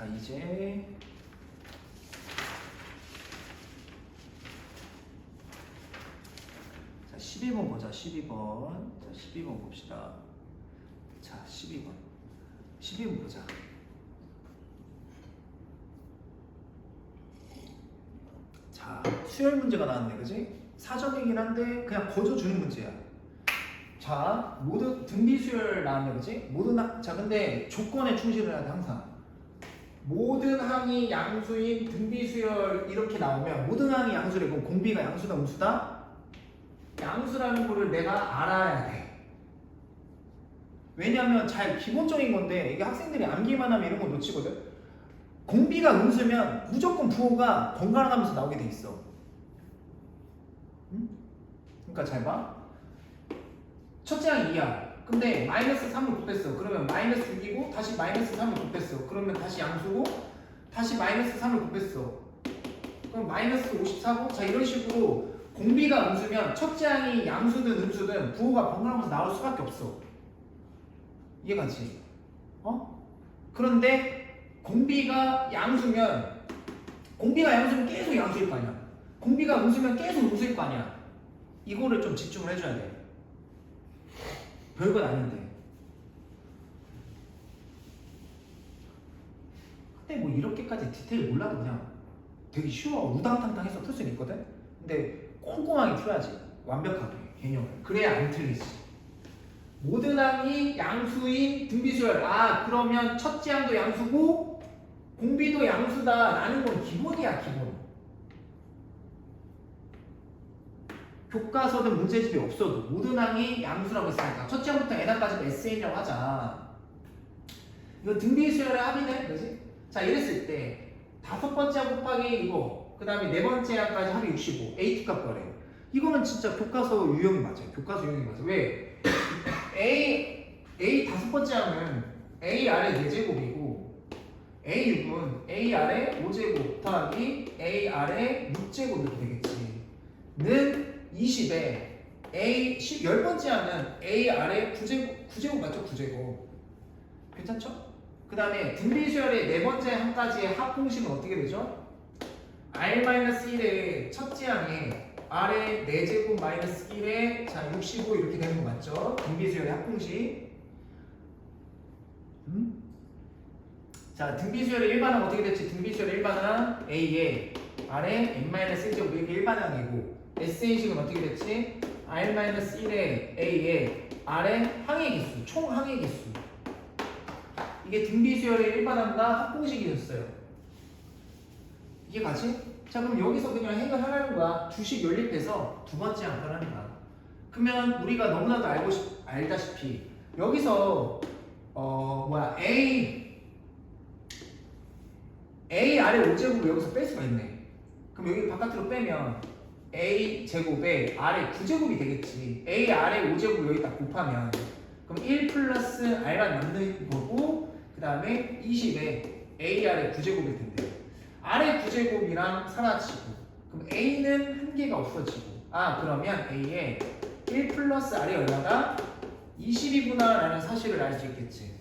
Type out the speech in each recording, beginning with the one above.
자 이제 자 12번 보자. 12번. 자 12번 봅시다. 자 12번 보자. 자 수열 문제가 나왔네, 그지? 사전이긴 한데 그냥 거저주는 문제야. 자 모든 등비 수열 나왔네, 그지? 자 근데 조건에 충실해야 돼 항상. 모든 항이 양수인 등비 수열 이렇게 나오면 모든 항이 양수래. 그럼 공비가 양수다 음수다? 양수라는 거를 내가 알아야 돼. 왜냐면 잘 기본적인 건데 이게 학생들이 암기만 하면 이런 거 놓치거든. 공비가 음수면 무조건 부호가 번갈아 가면서 나오게 돼 있어. 응? 그러니까 잘 봐. 첫째 항 2야. 근데 마이너스 3을 곱했어. 그러면 마이너스 6이고 다시 마이너스 3을 곱했어. 그러면 다시 양수고 다시 마이너스 3을 곱했어. 그럼 마이너스 54고 자 이런 식으로 공비가 음수면 첫째 항이 양수든 음수든 부호가 번갈아가면서 나올 수밖에 없어. 이해가지? 그런데 공비가 양수면 계속 양수일 거 아니야. 공비가 음수면 계속 음수일 거 아니야. 이거를 좀 집중을 해줘야 돼. 별건 아닌데. 근데 뭐 이렇게까지 디테일 몰라도 그냥 되게 쉬워. 우당탕탕해서 풀 수는 있거든. 근데 꼼꼼하게 풀어야지. 완벽하게 개념을. 그래야 안 틀리지. 모든 항이 양수인 등비수열. 아 그러면 첫째 항도 양수고 공비도 양수다 라는 건 기본이야, 기본. 교과서든 문제집이 없어도 모든 항이 양수라고 했으니까 첫째 항부터 n항까지 SN이라고 하자. 이거 등비수열의 합이네, 그지? 자 이랬을 때 다섯 번째 항 곱하기 이거 그 다음에 네 번째 항까지 합이 65 AT 값 구하래. 이거는 진짜 교과서 유형이 맞아요. 교과서 유형이 맞아. 왜? A 다섯 번째 항은 A 아래 4제곱이고 A6은 A 아래 5제곱 더하기 A 아래 6제곱 이렇게 되겠지. 는 20에 A 10번째 항은 A 아래 9제곱 맞죠? 9제곱. 괜찮죠? 그 다음에 등비수열의 네 번째 항까지의 합공식은 어떻게 되죠? R-1의 첫째 항에 R의 4제곱 마이너스 1에 자 65 이렇게 되는 거 맞죠? 등비수열의 합공식. 자 등비수열의 일반항 어떻게 됐지? 등비수열의 일반항 A에 R의 n-1제곱 이게 일반항이고 SA식은 어떻게 됐지? R-1의 A에 R의 항의 개수, 총 항의 개수. 이게 등비수열의 일반항과 합공식이었어요. 이게 가지? 자 그럼 여기서 그냥 해결하라는 거야. 주식 연립해서 두 번째 항을 하는 거야. 그러면 우리가 너무나도 알다시피 여기서 A 아래 5제곱을 여기서 뺄 수가 있네. 그럼 여기 바깥으로 빼면 A 제곱에 아래 9제곱이 되겠지. A 아래 5제곱 여기다 곱하면 그럼 1 플러스 R만 남는 거고 그 다음에 20에 A 아래 9제곱일 텐데 아래 9제곱이랑 사라지고 그럼 A는 한 개가 없어지고 그러면 A에 1 플러스 R이 얼마다? 20이구나 라는 사실을 알 수 있겠지.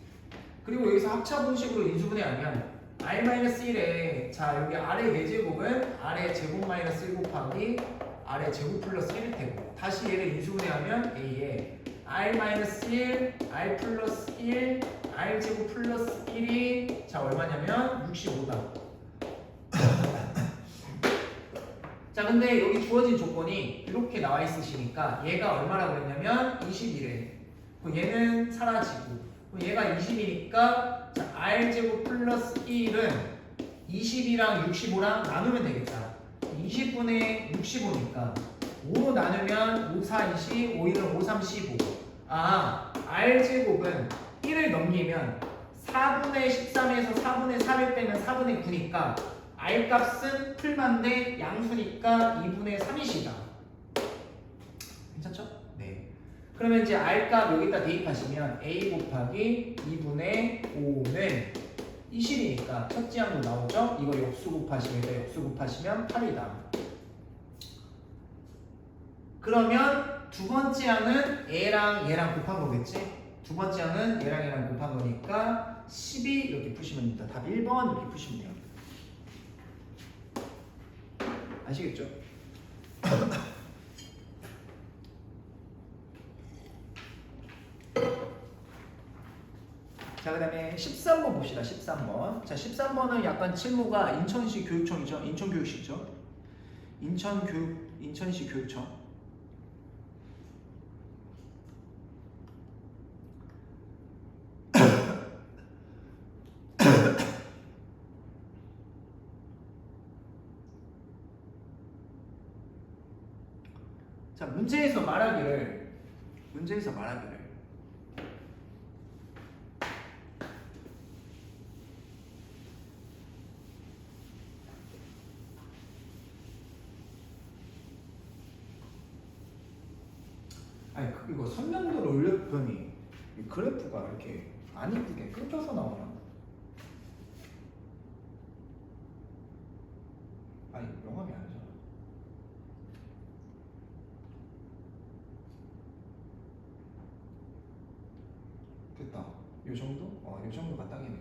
그리고 여기서 합차 공식으로 인수분해하면 R-1에 자 여기 아래 4제곱은 아래 제곱 마이너스 1 곱하기 아래 제곱 플러스 1일 테고 다시 얘를 인수분해하면 A에 R-1 R 플러스 1 R 제곱 플러스 1이 자 얼마냐면 65다. 자 근데 여기 주어진 조건이 이렇게 나와 있으시니까 얘가 얼마라고 했냐면 21에 얘는 사라지고 얘가 20이니까 자 R제곱 플러스 1은 20이랑 65랑 나누면 되겠다. 20분의 65니까 5로 나누면 5, 4, 20, 5, 1은 5, 3, 15 R제곱은 1을 넘기면 4분의 13에서 4분의 4를 빼면 4분의 9니까 R값은 풀만데 양수니까 2분의 3이시다. 괜찮죠? 네. 그러면 이제 R값 여기다 대입하시면 A 곱하기 2분의 5는 20이니까 첫째 항도 나오죠? 이거 역수 곱하시면 8이다. 그러면 두 번째 항은 얘랑 얘랑 곱한 거겠지? 두 번째 항은 얘랑 곱한 거니까 12 이렇게 푸시면 됩니다. 답 1번 이렇게 푸시면 돼요. 아시겠죠? 자, 그 다음에 13번 봅시다. 13번. 자, 13번은 약간 실무가 인천시 교육청이죠. 인천교육시죠. 인천시 교육청. 자, 문제에서 말하기를 아니 이거 선명도를 올렸더니 이 그래프가 이렇게 안 이쁘게 끊겨서 나오나? 아니 영암이 아니잖아. 됐다. 요 정도? 요 정도가 딱이네.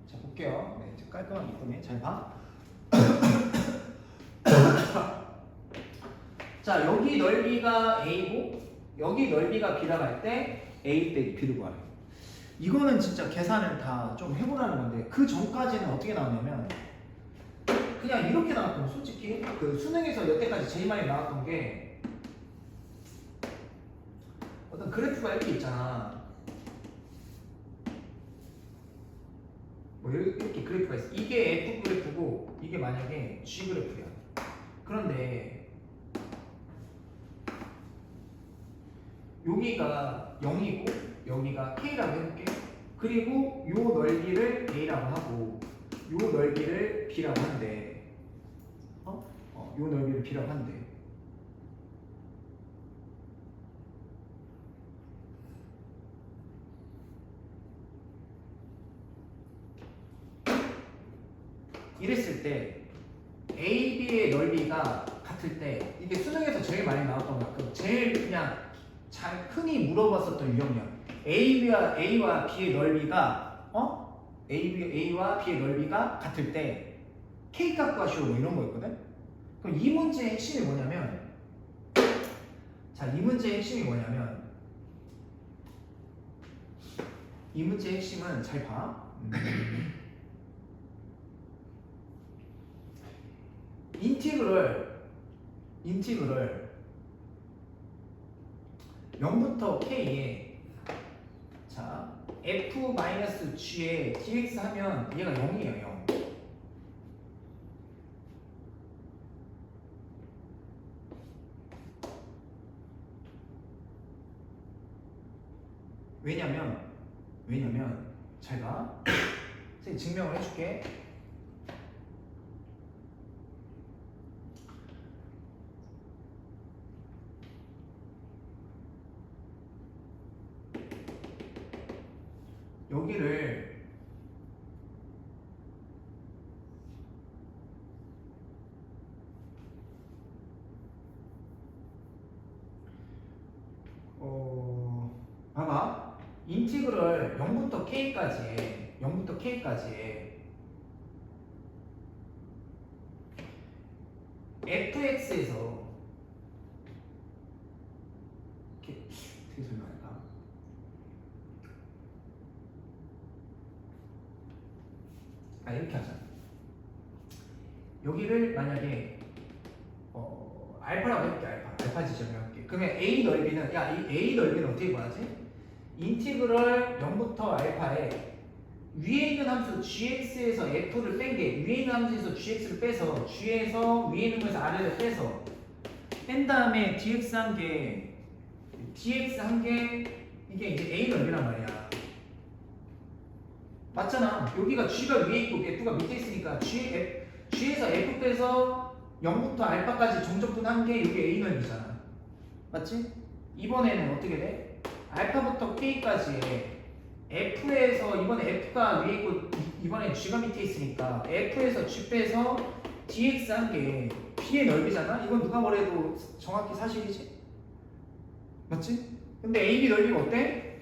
자, 볼게요. 네, 이제 깔끔하게 이쁘네. 잘 봐. 자, 여기 넓이가 A고 여기 넓이가 B라고 할 때 A 빼기 B를 구하래. 이거는 진짜 계산을 다 좀 해보라는 건데 그 전까지는 어떻게 나오냐면 그냥 이렇게 나왔던 솔직히 그 수능에서 여태까지 제일 많이 나왔던 게 어떤 그래프가 이렇게 있잖아. 뭐 이렇게 그래프가 있어. 이게 F 그래프고 이게 만약에 G 그래프야. 그런데 여기가 0이고 여기가 K라고 해볼게. 그리고 요 넓이를 A라고 하고 요 넓이를 B라고 한대. 요 넓이를 B라고 한대. 이랬을 때 A, B의 넓이가 같을 때 이게 수능에서 제일 많이 나왔던 거 제일 그냥 잘 흔히 물어봤었던 유형이야. A와 B의 넓이가 A와 B의 넓이가 같을 때 K 값 구하시오 뭐 이런 거 있거든. 그럼 이 문제의 핵심이 뭐냐면 이 문제의 핵심은 잘 봐. 인티그럴 0부터 K에 자 F-G에 dx 하면 얘가 0이에요. 0. 왜냐면 잘 봐. 선생님 증명을 해줄게. 여기를 봐봐. 인티그럴 0부터 K까지 fx에서 이렇게 어떻게 설명할까? 이렇게 하자. 여기를 만약에 알파라고 해볼게. 알파 지점을 해볼게. 그러면 A 넓이는 이 A 넓이는 어떻게 구하지? 인티그럴 0부터 알파에 위에 있는 함수 gx에서 f를 뺀 게 위에 있는 함수에서 gx를 빼서 g에서 위에 있는 거에서 r을 빼서 뺀 다음에 dx 한 개 이게 이제 A 넓이란 말이야. 맞잖아. 여기가 g가 위에 있고 f가 밑에 있으니까 g에서 f 빼서 0부터 알파까지 정적분 한 게 이게 A 넓이잖아. 맞지? 이번에는 어떻게 돼? 알파부터 K까지에 F에서 이번에 F가 위에 있고 이번에 G가 밑에 있으니까 F에서 G 빼서 DX 한 게 B의 넓이잖아? 이건 누가 뭐래도 정확히 사실이지? 맞지? 근데 AB 넓이가 어때?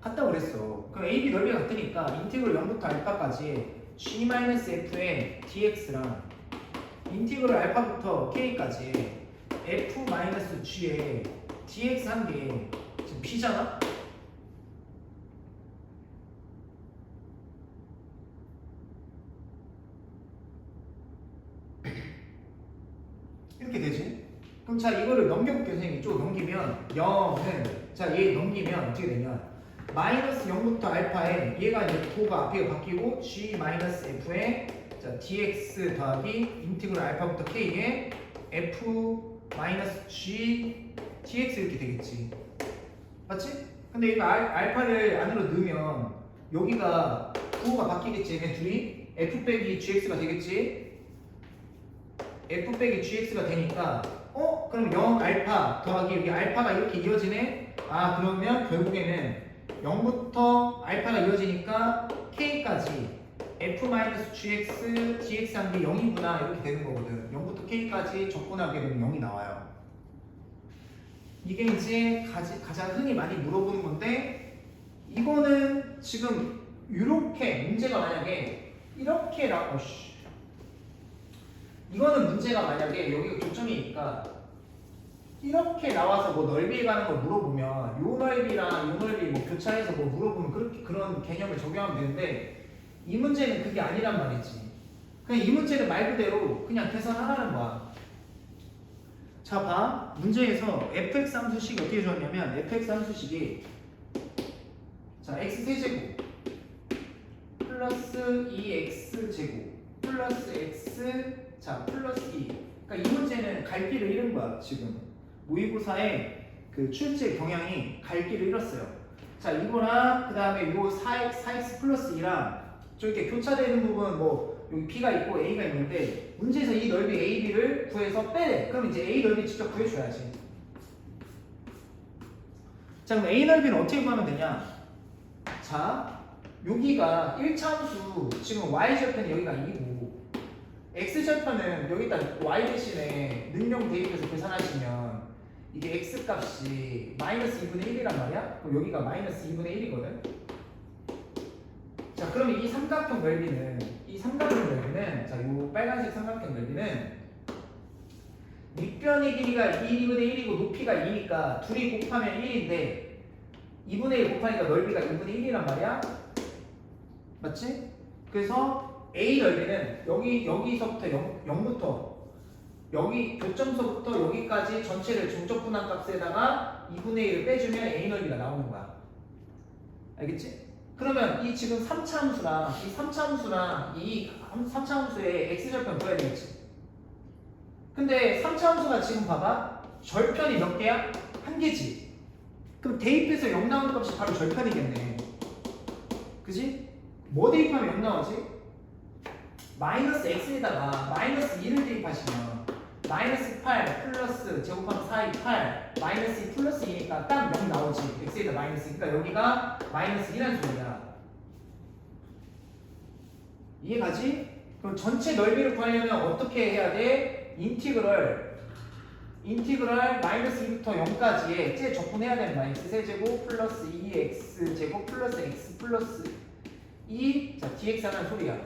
같다고 그랬어. 그럼 AB 넓이가 같으니까 인티그럴 0부터 알파까지 g-f의 dx랑 인티그럴 알파부터 k까지 f-g의 dx 한 게 지금 b잖아? 이렇게 되지? 그럼 자 이거를 넘겨볼게요. 선생님이 쭉 넘기면 0은 자 얘 넘기면 어떻게 되냐 마이너스 0부터 알파에 얘가 이제 도가 앞에 바뀌고 g-f에 자 dx 더하기 인티그럴 알파부터 k에 f-g dx 이렇게 되겠지. 맞지? 근데 이거 알파를 안으로 넣으면 여기가 부호가 바뀌겠지. 얘네 둘이 f 빼기 gx가 되겠지. f 빼기 gx가 되니까 그럼 0 알파 더하기 여기 알파가 이렇게 이어지네. 아 그러면 결국에는 0부터 알파가 이어지니까 k까지 f-gx dx 한 게 0이구나 이렇게 되는 거거든. 0부터 k까지 적분하게 되면 0이 나와요. 이게 이제 가장 흔히 많이 물어보는 건데 이거는 지금 이렇게 문제가 만약에 이렇게 이거는 문제가 만약에 여기가 교점이니까 이렇게 나와서 뭐 넓이에 관한 걸 물어보면 요 넓이랑 요 넓이 뭐 교차해서 뭐 물어보면 그런 개념을 적용하면 되는데 이 문제는 그게 아니란 말이지. 그냥 이 문제는 말 그대로 그냥 계산하라는 거야. 자 봐. 문제에서 fx 함수식이 어떻게 주었냐면 fx 함수식이 자 x세제곱 플러스 2x제곱 플러스 x 자 플러스 2 그러니까 이 문제는 갈 길을 잃은 거야 지금. 모의고사의 그 출제 경향이 갈 길을 잃었어요. 자 이거랑 그 다음에 요 4x 플러스 2랑 좀 이렇게 교차되는 부분 뭐 여기 b가 있고 a가 있는데 문제에서 이 넓이 ab를 구해서 빼래. 그럼 이제 a 넓이 직접 구해줘야지. 자 그럼 a 넓이는 어떻게 구하면 되냐? 자 여기가 1차 함수 지금 y절편이 여기가 2고 x절편은 여기다 y 대신에 능용 대입해서 계산하시면 이게 x 값이 마이너스 2분의 1이란 말이야? 그럼 여기가 마이너스 2분의 1이거든? 자 그러면 이 삼각형 넓이는 자 요 빨간색 삼각형 넓이는 밑변의 길이가 2분의 1이고 높이가 2니까 둘이 곱하면 1인데 2분의 1 곱하니까 넓이가 2분의 1이란 말이야? 맞지? 그래서 A 넓이는 여기서부터 0부터 여기 교점서부터 여기까지 전체를 종적분한 값에다가 2분의 1을 빼주면 A 넓이가 나오는 거야. 알겠지? 그러면 이 지금 3차 함수랑 이 3차 함수랑 이 3차 함수의 x절편 구해야 되겠지. 근데 3차 함수가 지금 봐봐. 절편이 몇 개야? 한 개지. 그럼 대입해서 0 나오는 값이 바로 절편이겠네. 그지? 뭐 대입하면 0 나오지? 마이너스 x에다가 마이너스 2를 대입하시면 마이너스 8 플러스 제곱하면 4이 8 마이너스 2 플러스 2니까 딱 0 나오지. x에다 마이너스 2. 그러니까 여기가 마이너스 2라는 소리야. 이해가지? 그럼 전체 넓이를 구하려면 어떻게 해야 돼? 인티그럴 마이너스 2부터 0까지에 째 적분해야 되는 거야. x세제곱 플러스 2x제곱 플러스 x 플러스 2 자 dx 하는 소리야.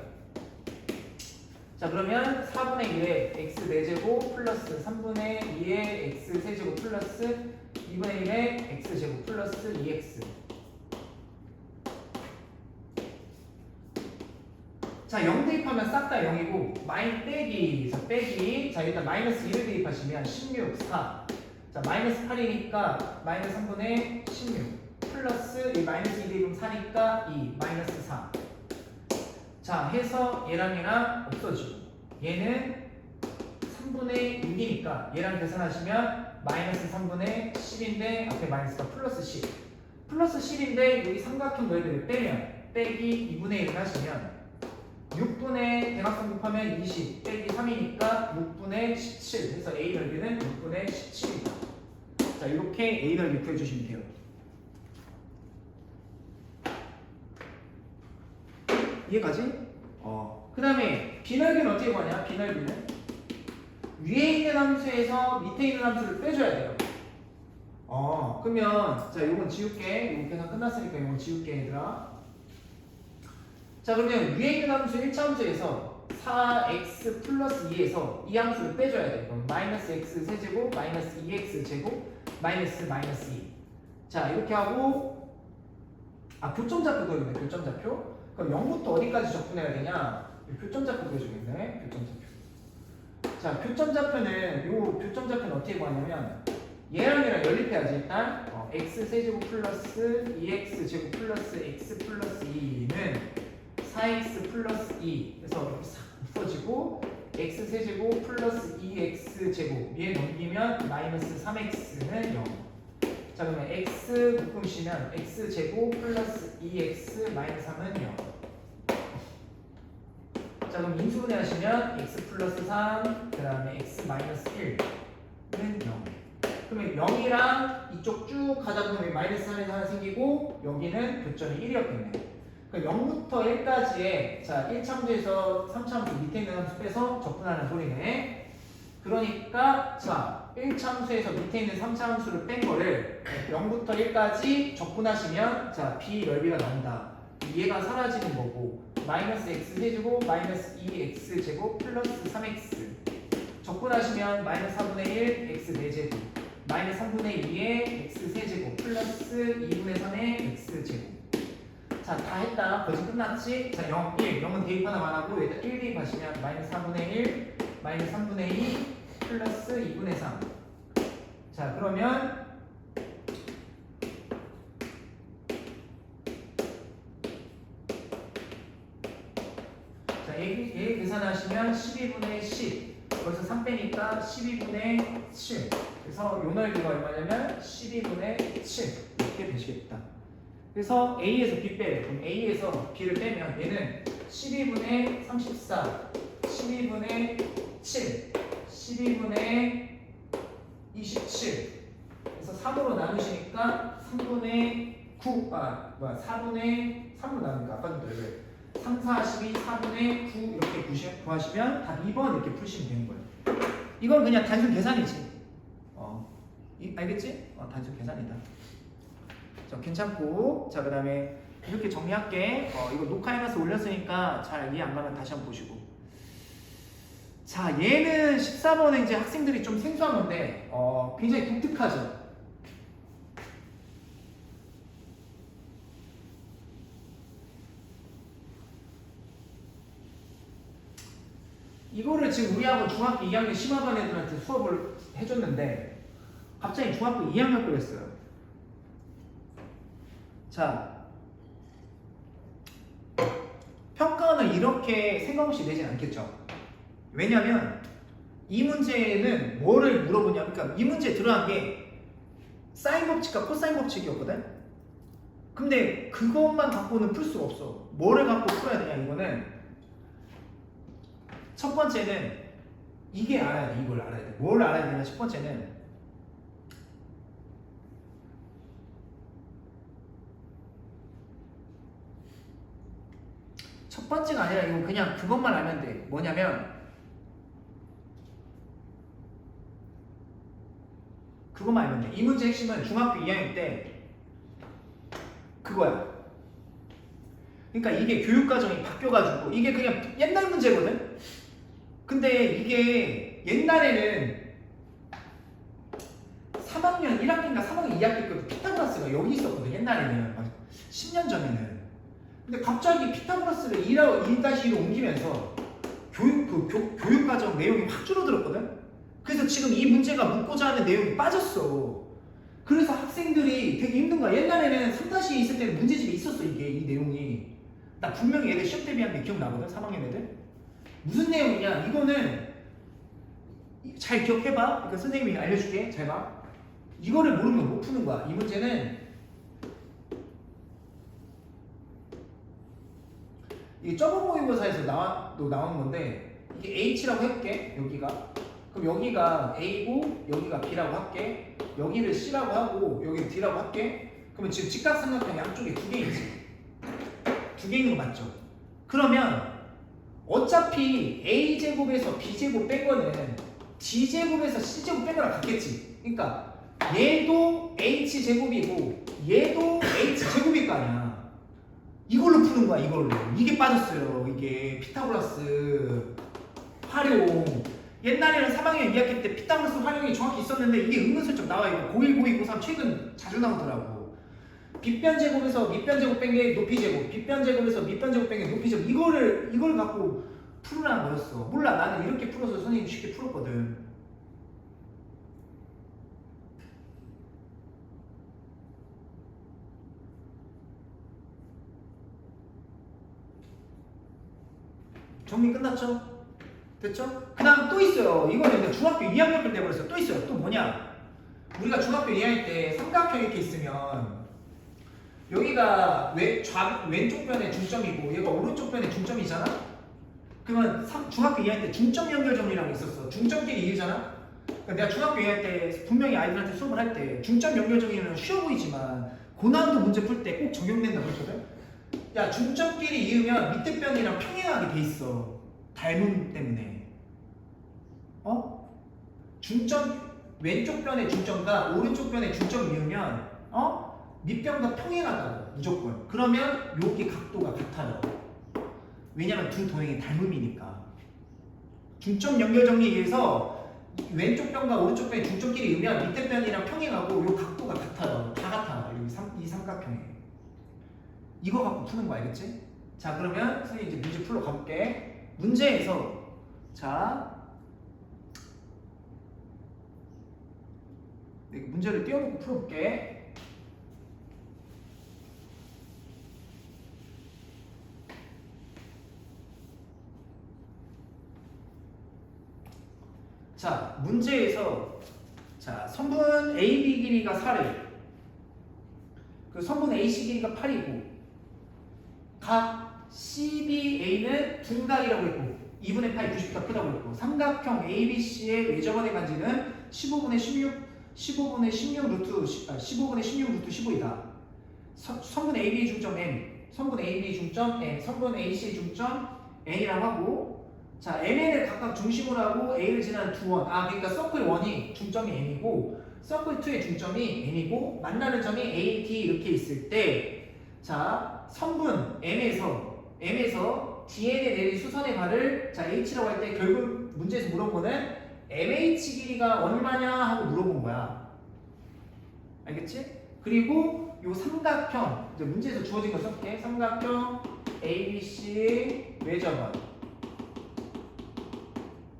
자 그러면 4분의 1에 x 4제곱 플러스 3분의 2에 x 세제곱 플러스 2분의 1에 x 제곱 플러스 2x. 자 0 대입하면 싹 다 0이고 마인 빼기 자 일단 마이너스 2를 대입하시면 16 4. 자 마이너스 8이니까 마이너스 3분의 16 플러스 이 마이너스 2 대입하면 4니까 2 마이너스 4. 자 해서 얘랑 없어지고 얘는 3분의 6이니까 얘랑 계산하시면 마이너스 3분의 10인데 앞에 마이너스가 플러스 10 플러스 10인데 여기 삼각형 넓이를 빼면 빼기 2분의 1을 하시면 6분의 대각선 곱하면 20 빼기 3이니까 6분의 17 해서 A 넓이는 6분의 17이다. 자 이렇게 A 넓이 구해주시면 돼요. 이해가지? 그 다음에 B 넓이는 어떻게 구하냐? B 넓이는 위에 있는 함수에서 밑에 있는 함수를 빼줘야 돼요. 그러면 자 요건 지울게. 요거 계산 끝났으니까 요건 지울게 얘들아. 자 그러면 위에 있는 함수 1차 함수에서 4x 플러스 2에서 이 함수를 빼줘야 돼. 그럼 마이너스 x 세제곱 마이너스 2x 제곱 마이너스 2. 자 이렇게 하고 교점좌표 그려야겠네. 교점좌표. 그럼 0부터 어디까지 접근해야 되냐? 교점좌표 그려주겠네. 교점좌표. 자 교점좌표는 교점좌표는 어떻게 구하냐면 얘랑 얘랑 연립해야지. 일단 x 세제곱 플러스 2x 제곱 플러스 x 플러스 2는 4x 플러스 2 그래서 이렇게 싹 없어지고 x 세제곱 플러스 2x 제곱 위에 넘기면 마이너스 3x는 0. 자 그러면 x 묶음시면 x 제곱 플러스 2x 마이너스 3은 0. 자 그럼 인수분해 하시면 x 플러스 3 그 다음에 x 마이너스 1는 0. 그러면 0이랑 이쪽 쭉 가다 보면 마이너스 3에서 하나 생기고 여기는 교점이 1이었겠네. 0부터 1까지의 자 1차 함수에서 3차 함수 밑에 있는 함수 빼서 접근하는 소리네. 그러니까 자 1차 함수에서 밑에 있는 3차 함수를 뺀 거를 0부터 1까지 접근하시면 자 b 넓이가 나온다. 얘가 사라지는 거고 마이너스 x 세제곱 마이너스 2x 제곱 플러스 3x 접근하시면 마이너스 4분의 1 x 4제곱 마이너스 3분의 2의 x 세제곱 플러스 2분의 3의 x 제곱. 자, 다 했다. 거진 끝났지? 자, 0, 1. 0은 대입 하나만 하고 여기다 1 대입하시면 마이너스 3분의 1, 마이너스 3분의 2, 플러스 2분의 3. 자, 그러면 자, 얘 계산하시면 12분의 10. 거기서 3 빼니까 12분의 7. 그래서 요 넓이가 얼마냐면 12분의 7. 이렇게 되시겠다. 그래서 A에서 B 빼요. 그럼 A에서 B를 빼면 얘는 12분의 34, 12분의 7, 12분의 27. 그래서 3으로 나누시니까 3분의 9, 4분의 3으로 나누니까 아까 좀 왜 3, 4, 12, 4분의 9 이렇게 구하시면 답 2번 이렇게 풀시면 되는 거예요. 이건 그냥 단순 계산이지. 알겠지? 단순 계산이다. 괜찮고 자 그 다음에 이렇게 정리할게. 이거 녹화해놔서 올렸으니까 잘 이해 안 가면 다시 한번 보시고. 자 얘는 14번에 이제 학생들이 좀 생소한 건데 굉장히 독특하죠. 이거를 지금 우리하고 중학교 2학년 심화반 애들한테 수업을 해줬는데 갑자기 중학교 2학년 걸 했어요. 자, 평가는 이렇게 생각 없이 내진 않겠죠. 왜냐면 이 문제는 뭐를 물어보냐. 그러니까 이 문제에 들어간 게 사인 법칙과 코사인 법칙이었거든. 근데 그것만 갖고는 풀 수가 없어. 뭐를 갖고 풀어야 되냐. 이거는 첫 번째는 이게 알아야 돼. 이걸 알아야 돼. 뭘 알아야 되냐. 첫 번째는 첫 번째가 아니라 이거 그냥 그것만 알면 돼. 뭐냐면 그것만 알면 돼. 이 문제 핵심은 중학교 2학년 때 그거야. 그러니까 이게 교육과정이 바뀌어가지고 이게 그냥 옛날 문제거든. 근데 이게 옛날에는 3학년 1학기인가 3학년 2학기 때 피타고라스가 여기 있었거든. 옛날에는 10년 전에는. 근데 갑자기 피타고라스를 1-2로 옮기면서 교육과정 내용이 확 줄어들었거든. 그래서 지금 이 문제가 묻고자 하는 내용이 빠졌어. 그래서 학생들이 되게 힘든 거야. 옛날에는 3-2 있을 때는 문제집이 있었어. 이 내용이. 나 분명히 얘들 시험 대비한 게 기억나거든. 3학년 애들. 무슨 내용이냐. 이거는 잘 기억해봐. 그러니까 선생님이 알려줄게. 잘 봐. 이거를 모르면 못 푸는 거야. 이 문제는 이게 저번 모의고사에서 나오는 건데 이게 H라고 해볼게. 여기가. 그럼 여기가 A고 여기가 B라고 할게. 여기를 C라고 하고 여기를 D라고 할게. 그러면 지금 직각삼각형 양쪽에 2개 있지. 2개 있는 거 맞죠? 그러면 어차피 A제곱에서 B제곱 뺀 거는 D제곱에서 C제곱 뺀 거랑 같겠지. 그러니까 얘도 h제곱이고 얘도 h제곱일 거 아니야. 이걸로 푸는 거야. 이걸로. 이게 빠졌어요. 이게 피타고라스 활용. 옛날에는 3학년 2학기 때 피타고라스 활용이 정확히 있었는데 이게 은근슬쩍 나와. 이거 고1, 고2, 고3 최근 자주 나오더라고. 빗변제곱에서 밑변제곱 뺀 게 높이제곱, 빗변제곱에서 밑변제곱 뺀 게 높이제곱. 이걸 갖고 풀으라는 거였어. 몰라. 나는 이렇게 풀어서 선생님 쉽게 풀었거든. 정리 끝났죠? 됐죠? 그 다음 또 있어요. 이거는 중학교 2학년 때 내버렸어요. 또 있어요. 또 뭐냐? 우리가 중학교 2학년 때 삼각형 이렇게 있으면 여기가 왼쪽 변에 중점이고 얘가 오른쪽 변에 중점이잖아? 그러면 중학교 2학년 때 중점 연결 정리라고 있었어. 중점끼리 이으잖아? 그러니까 내가 중학교 2학년 때 분명히 아이들한테 수업을 할 때 중점 연결 정리는 쉬워 보이지만 고난도 문제 풀 때 꼭 적용된다고 했거든? 야, 중점끼리 이으면 밑에 변이랑 평행하게 돼 있어. 닮음 때문에. 왼쪽 변의 중점과 오른쪽 변의 중점 이으면 밑변과 평행하다고 무조건. 그러면 여기 각도가 같아요. 왜냐면 두 도형이 닮음이니까. 중점 연결 정리에 의해서 왼쪽 변과 오른쪽 변의 중점끼리 이으면 밑에 변이랑 평행하고 요 각도가 같아요. 다 같아. 이 삼각형에. 이거 갖고 푸는 거 알겠지? 자, 그러면 선생님 이제 문제 풀러 가볼게. 문제에서 자, 문제를 띄워놓고 풀어볼게. 자, 문제에서 자, 선분 AB 길이가 4래. 그 선분 AC 길이가 8이고 각 CBA는 둔각이라고 했고 2분의 파이 90보다 크다고 했고 삼각형 ABC의 외접원의 간지는 15분의 16 루트 15이다. 선분 AB의 중점 M, 선분 AB의 중점 M, 선분 AC의 중점 N이라고 하고 자, MN을 각각 중심으로 하고 A를 지나는 두 원. 그러니까 서클 1이 중점이 N이고 서클 2의 중점이 N이고 만나는 점이 A, D 이렇게 있을 때 자, 선분 M에서 DN에 내린 수선의 발을 자, H라고 할 때 결국 문제에서 물어본 거는 MH 길이가 얼마냐 하고 물어본 거야. 알겠지? 그리고 요 삼각형 이제 문제에서 주어진 거 써볼게. 삼각형 ABC 외접원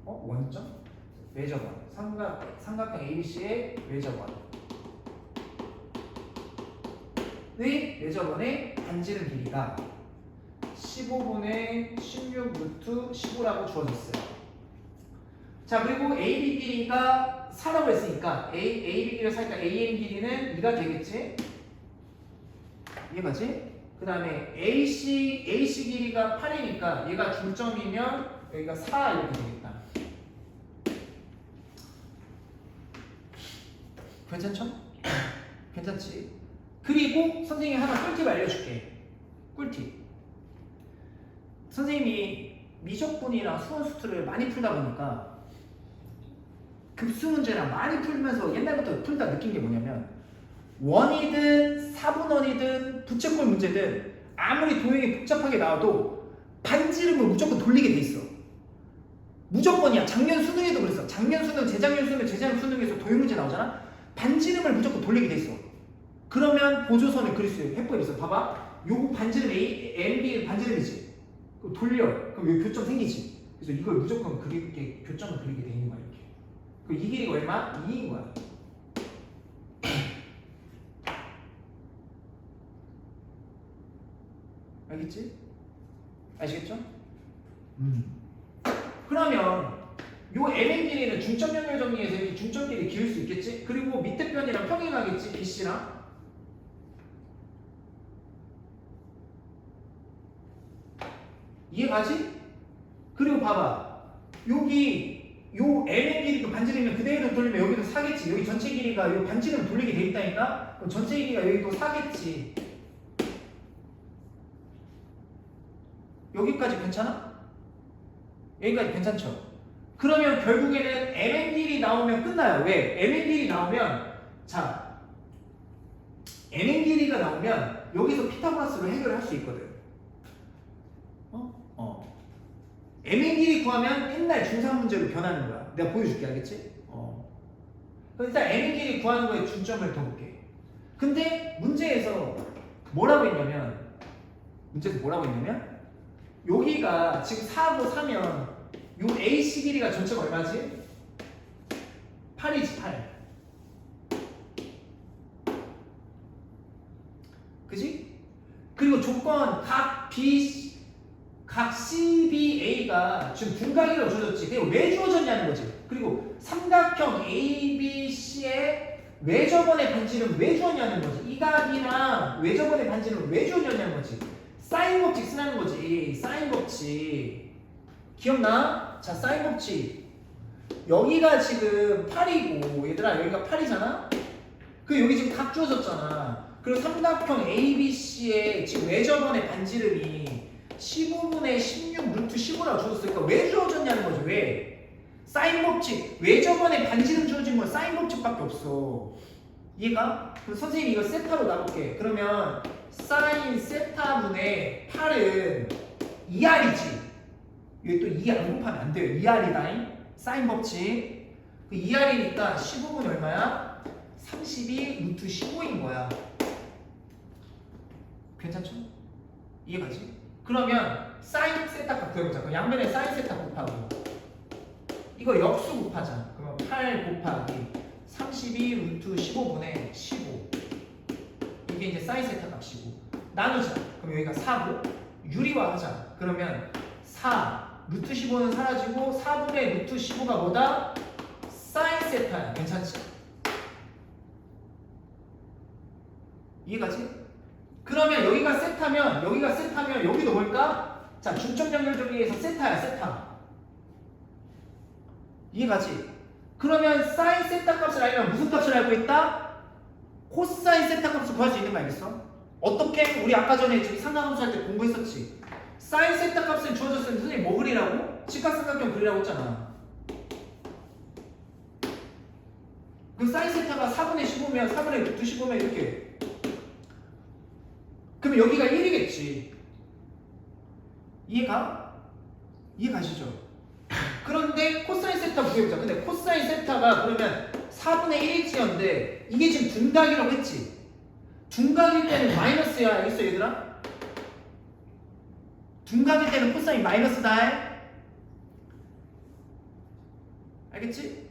원점? 외접원 삼각형 ABC의 외접원의 외접원의 반지름 길이가 15분의 16 루트 15라고 주어졌어요. 자, 그리고 AB 길이가 4라고 했으니까 AB 길이가 4니까 AN 길이는 2가 되겠지? 이해가지? 그 다음에 AC 길이가 8이니까 얘가 중점이면 여기가 4 이렇게 되겠다. 괜찮죠? 괜찮지? 그리고 선생님이 하나 꿀팁 알려줄게. 꿀팁. 선생님이 미적분이랑 수원수투를 많이 풀다 보니까 급수 문제랑 많이 풀면서 옛날부터 풀다 느낀 게 뭐냐면 원이든 사분원이든 부채꼴 문제든 아무리 도형이 복잡하게 나와도 반지름을 무조건 돌리게 돼 있어. 무조건이야. 작년 수능에도 그랬어. 작년 수능, 재작년 수능, 재작년 수능에서 도형 문제 나오잖아. 반지름을 무조건 돌리게 돼 있어. 그러면 보조선을 그릴 수 있는 해법이 있어. 봐봐. 요 반지름 MB 반지름이지. 그럼 돌려. 그럼 여기 교점 생기지. 그래서 이걸 무조건 그리게 교점을 그리게 돼 있는 거야 이렇게. 그 이 길이가 얼마? 2인 거야. 알겠지? 아시겠죠? 그러면 요 MN 길이는 중점 연결 정리에서 이렇게 중점끼리 기울 수 있겠지? 그리고 밑에 변이랑 평행하겠지? BC랑. 이해가지? 그리고 봐봐. 여기 요 MN 길이 그 반지름이면 그대로 돌리면 여기도 4겠지. 여기 전체 길이가 요 반지름 돌리게 돼 있다니까? 그럼 전체 길이가 여기도 4겠지. 여기까지 괜찮아? 여기까지 괜찮죠? 그러면 결국에는 MN 길이 나오면 끝나요. 왜? MN 길이 나오면 자, mn 길이가 나오면 여기서 피타고라스로 해결을 할 수 있거든. mn 길이 구하면 옛날 중3 문제로 변하는 거야. 내가 보여줄게, 알겠지? 그럼 일단 mn 길이 구하는 거에 중점을 더 볼게. 근데 문제에서 뭐라고 했냐면 여기가 지금 4하고 4면 요 AC 길이가 전체가 얼마지? 8이지 8. 그지? 그리고 조건 각 CBA가 지금 둔각이라고 주어졌지. 그리고 왜 주어졌냐는 거지. 그리고 삼각형 ABC의 외접원의 반지름 왜 주었냐는 거지. 이 각이랑 외접원의 반지름 왜 주어졌냐는 거지. 사인 법칙 쓰라는 거지. 사인 법칙. 기억나? 자, 사인 법칙. 여기가 지금 8이고 얘들아 여기가 8이잖아? 그 여기 지금 각 주어졌잖아. 그리고 삼각형 ABC의 지금 외접원의 반지름이 15분의 16 루트 15라고 주어졌으니까 왜 주어졌냐는 거지. 왜? 사인 법칙. 외접원의 반지름 주어진 건 사인 법칙밖에 없어. 이해가? 그럼 선생님이 이거 세타로 나볼게. 그러면 사인 세타분의 8은 2R이지. 여기 또 2 안 곱하면 안 돼요. 2R이다잉. 사인 법칙. 그 2R이니까 15분이 얼마야? 32 루트 15인 거야. 괜찮죠? 이해가지? 그러면 사인 세타 값 구해보자. 그럼 양면에 사인 세타 곱하고 이거 역수 곱하자. 그러면 8 곱하기 32 루트 15분의 15 이게 이제 사인 세타 값이고 나누자. 그럼 여기가 4고 유리화하자. 그러면 4 루트 15는 사라지고 4분의 루트 15가 뭐다? 사인 세타야. 괜찮지? 이해가지? 그러면 여기가 세타면 여기도 뭘까? 자, 중점 연결 정리에서 세타야. 세타. 이해가지? 그러면 사인 세타 값을 알면 무슨 값을 알고 있다? 코사인 세타 값을 구할 수 있는 거 알겠어? 어떻게? 우리 아까 전에 저기 상관함수 할 때 공부했었지. 사인 세타 값을 주어졌으면 선생님 뭐 그리라고? 직각삼각형 그리라고 했잖아. 그 사인 세타가 4분의 15면 4분의 루트 15면 이렇게. 그럼 여기가 1이겠지. 이해가시죠? 그런데 코사인 세타 구해보자. 근데 코사인 세타가 그러면 4분의 1일지였는데 이게 지금 둔각이라고 했지. 둔각일 때는 마이너스야. 알겠어 얘들아? 둔각일 때는 코사인 마이너스다. 알겠지?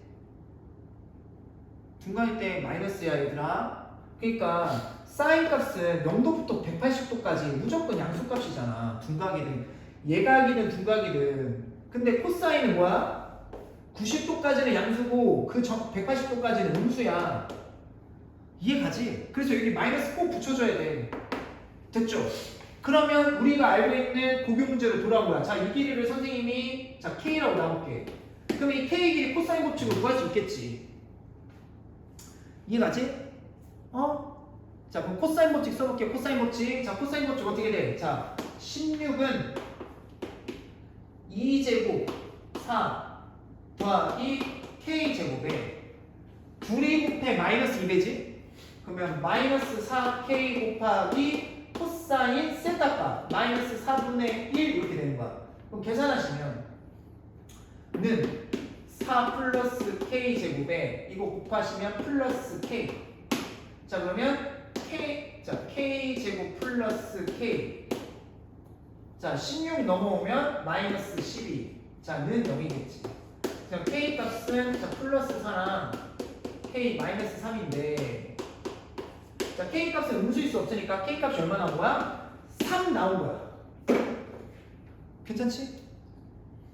둔각일 때 마이너스야 얘들아. 그러니까 사인 값은 0도부터 180도까지 무조건 양수값이잖아. 둔각이든 예각이든 둔각이든. 근데 코사인은 뭐야? 90도까지는 양수고 그 180도까지는 음수야. 이해가지? 그래서 여기 마이너스 꼭 붙여줘야 돼. 됐죠? 그러면 우리가 알고 있는 고교 문제로 돌아온 거야. 자, 이 길이를 선생님이 자 K라고 나올게. 그럼 이 K 길이 코사인 법칙으로 구할 수 있겠지. 이해가지? 자, 그럼 코사인 법칙 써볼게요. 코사인 법칙. 자, 코사인 법칙 어떻게 돼? 자, 16은 2제곱 4 더하기 K제곱에 둘이 곱해 마이너스 2배지? 그러면 마이너스 4K 곱하기 코사인 세타 값 마이너스 4분의 1 이렇게 되는 거야. 그럼 계산하시면 는 4 플러스 K제곱에 이거 곱하시면 플러스 K. 자, 그러면 K제곱 플러스 K. 자, 16 넘어오면 마이너스 12. 자, 는 0이겠지. 그럼 K 값은 자, 플러스 4랑 K 마이너스 3인데 자, K 값은 음수일 수 없으니까 K 값이 얼마 나온 거야? 3 나온 거야. 괜찮지?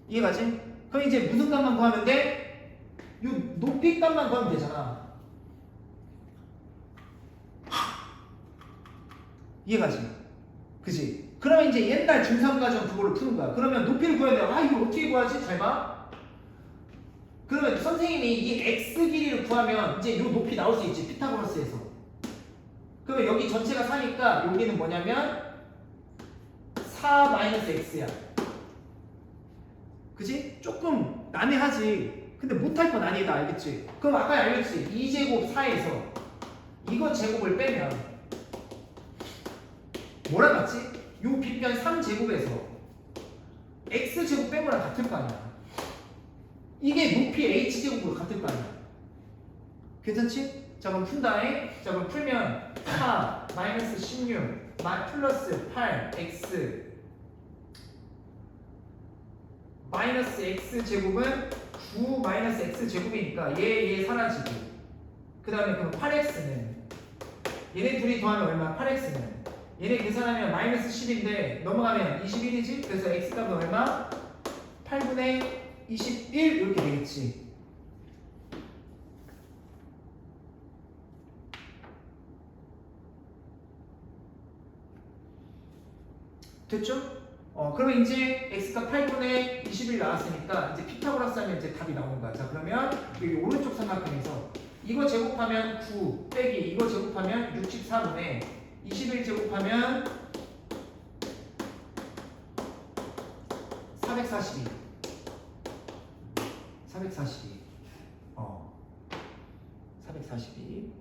이해가지? 그럼 이제 무슨 값만 구하면 돼? 요 높이 값만 구하면 되잖아. 이해가지? 그지? 그러면 이제 옛날 중3 과정 그걸로 푸는 거야. 그러면 높이를 구해야 돼. 이걸 어떻게 구하지? 잘 봐. 그러면 선생님이 이 x 길이를 구하면 이제 요 높이 나올 수 있지. 피타고라스에서. 그러면 여기 전체가 4니까 여기는 뭐냐면 4-x야. 그지? 조금 난해하지. 근데 못할 건 아니다. 알겠지? 그럼 아까 알겠지? 2제곱 4에서 이거 제곱을 빼면 뭐랑 같지? 요 빗변 3제곱에서 x제곱 뺀 거랑 같을 거 아니야. 이게 높이 h제곱으로 같을 거 아니야. 괜찮지? 자 그럼 푼 다음에 자 그럼 풀면 4 마이너스 16 플러스 8 x 마이너스 x제곱은 9 마이너스 x제곱이니까 얘 사라지고 그 다음에 그럼 8x는 얘네 둘이 더하면 얼마? 8x는 얘네 계산하면 마이너스 10인데 넘어가면 21이지? 그래서 x값은 얼마? 8분의 21 이렇게 되겠지. 됐죠? 그러면 이제 x가 8분의 21 나왔으니까 이제 피타고라스 하면 이제 답이 나오는 거야. 자 그러면 여기 오른쪽 삼각형에서 이거 제곱하면 9 빼기 이거 제곱하면 64분의 21 제곱하면 442 442 442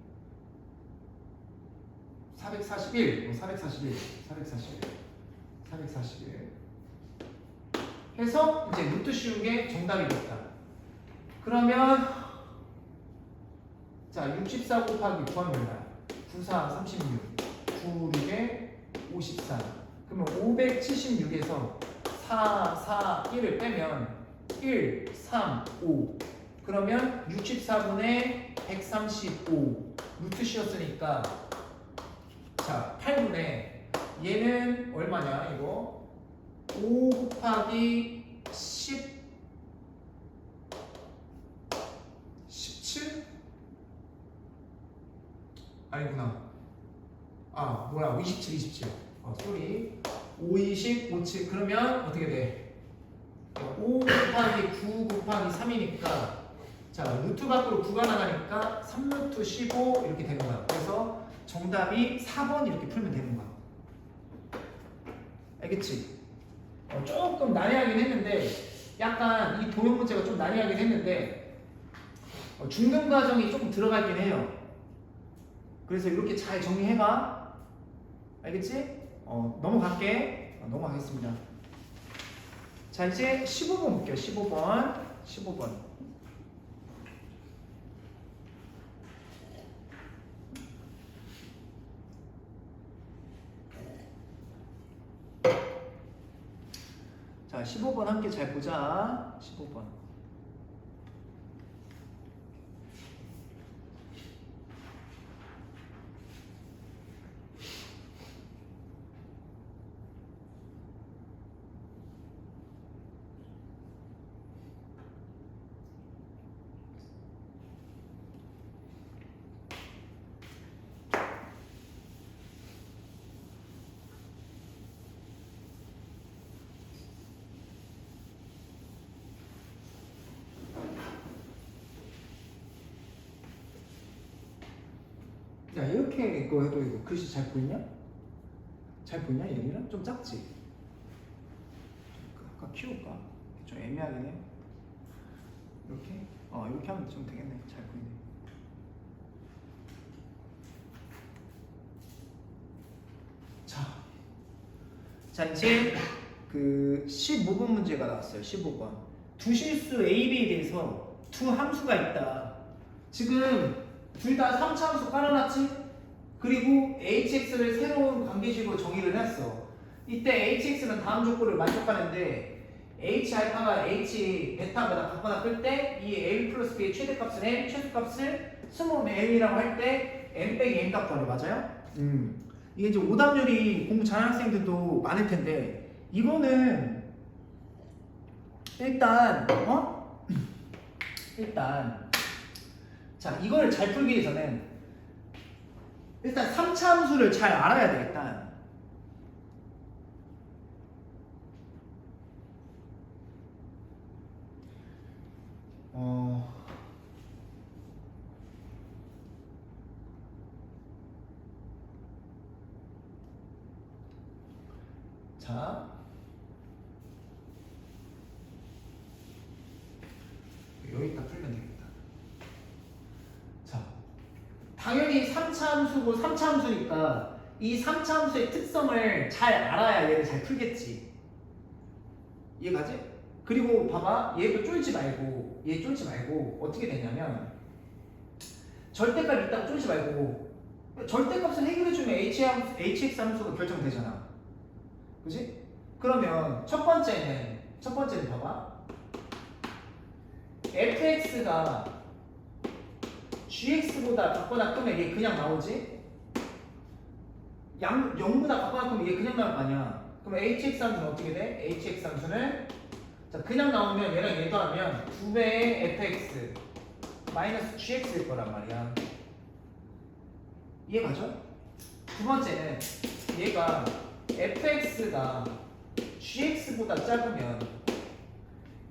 441 해서 이제 루트 씌운 게 정답이 됐다. 그러면 자 64 곱하기 9하면 얼마야? 94 36 9 6에 54 그러면 576에서 4 4 1을 빼면 1 3 5 그러면 64분의 135 루트 씌웠으니까 자 8분의 얘는 얼마냐 이거 5 곱하기 10 17? 아니구나. 아 뭐야 27 쏘리 5 20 5 7 그러면 어떻게 돼? 5 곱하기 9 곱하기 3이니까 자 루트 밖으로 9가 나가니까 3루트 15 이렇게 되는 거야. 그래서 정답이 4번 이렇게 풀면 되는 거야. 알겠지? 조금 난해하긴 했는데 약간 이 도형 문제가 좀 난해하긴 했는데 중등 과정이 조금 들어가긴 해요. 그래서 이렇게 잘 정리해봐. 알겠지? 넘어갈게. 넘어가겠습니다. 자 이제 15번 볼게요. 15번 자 15번 함께 잘 보자. 15번 야 이렇게 이거 해도 이거 글씨 잘 보이냐? 잘 보이냐 얘는? 좀 작지? 아까 키울까? 좀 애매하긴 해. 이렇게? 이렇게 하면 좀 되겠네. 잘 보이네. 자 이제 그 15번 문제가 나왔어요. 15번 두 실수 A, B에 대해서 두 함수가 있다. 지금 둘 다 3차 함수 깔아놨지? 그리고 hx를 새로운 관계식으로 정의를 했어. 이때 hx는 다음 조건을 만족하는데 h 알파가 h 베타보다 같거나 클 때 이 a 플러스 b의 최대값은 m, 최소값을 스몰 m이라고 할 때 m 빼기 n 값 구하래. 맞아요? 이게 이제 오답률이 공부 잘하는 학생들도 많을 텐데 이거는 일단 자 이걸 잘 풀기 위해서는 일단 3차 함수를 잘 알아야 돼. 일단 자 여기다 풀면 되겠다. 자 당연히 3차 함수고 3차 함수니까 이 3차 함수의 특성을 잘 알아야 얘를 잘 풀겠지. 이해가지? 그리고 봐봐, 얘도 쫄지 말고 얘 쫄지 말고 어떻게 되냐면 절대값 있다고 쫄지 말고 절대값을 해결해주면 hx 함수가 결정되잖아. 그지? 그러면 첫 번째는 봐봐, fx가 gx보다 작거나 크면 얘 그냥 나오지? 0보다 작거나 크면 얘 그냥 나올 거 아니야. 그럼 hx 함수는 어떻게 돼? hx 함수는 자 그냥 나오면 얘랑 얘 더하면 2배의 fx 마이너스 gx일 거란 말이야. 이해가죠? 두 번째는 얘가 fx가 gx보다 작으면